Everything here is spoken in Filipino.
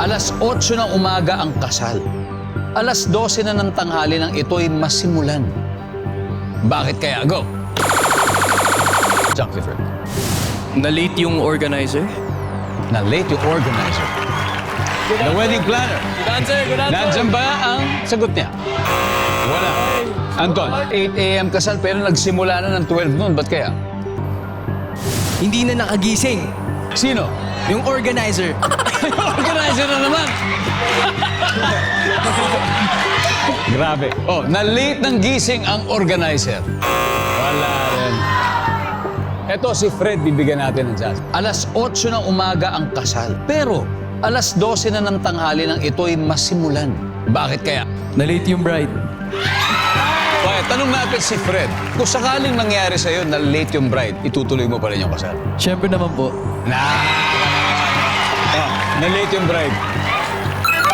Alas 8 ng umaga ang kasal. Alas 12 na ng tanghali nang ito'y masimulan. Bakit kaya? Go! Jack Clifford. Na-late yung organizer? Na-late yung organizer. The wedding planner. Good answer, good answer. Nandiyan ba ang sagot niya? Wala. Anton, 8 a.m. kasal pero nagsimula na ng 12 noon. Ba't kaya? Hindi na nakagising. Sino? Yung organizer. Organizer na naman! Grabe. Oh, na-late ng gising ang organizer. Wala rin. Eto si Fred, bibigyan natin ng chance. Alas 8 ng umaga ang kasal. Pero, alas 12 na ng tanghali nang ito'y masimulan. Bakit kaya? Na-late yung bride. Okay, tanong natin si Fred. Kung sakaling mangyari sa'yo na late yung bride, itutuloy mo pa rin yung kasal? Siyempre naman po. Na late yung bride.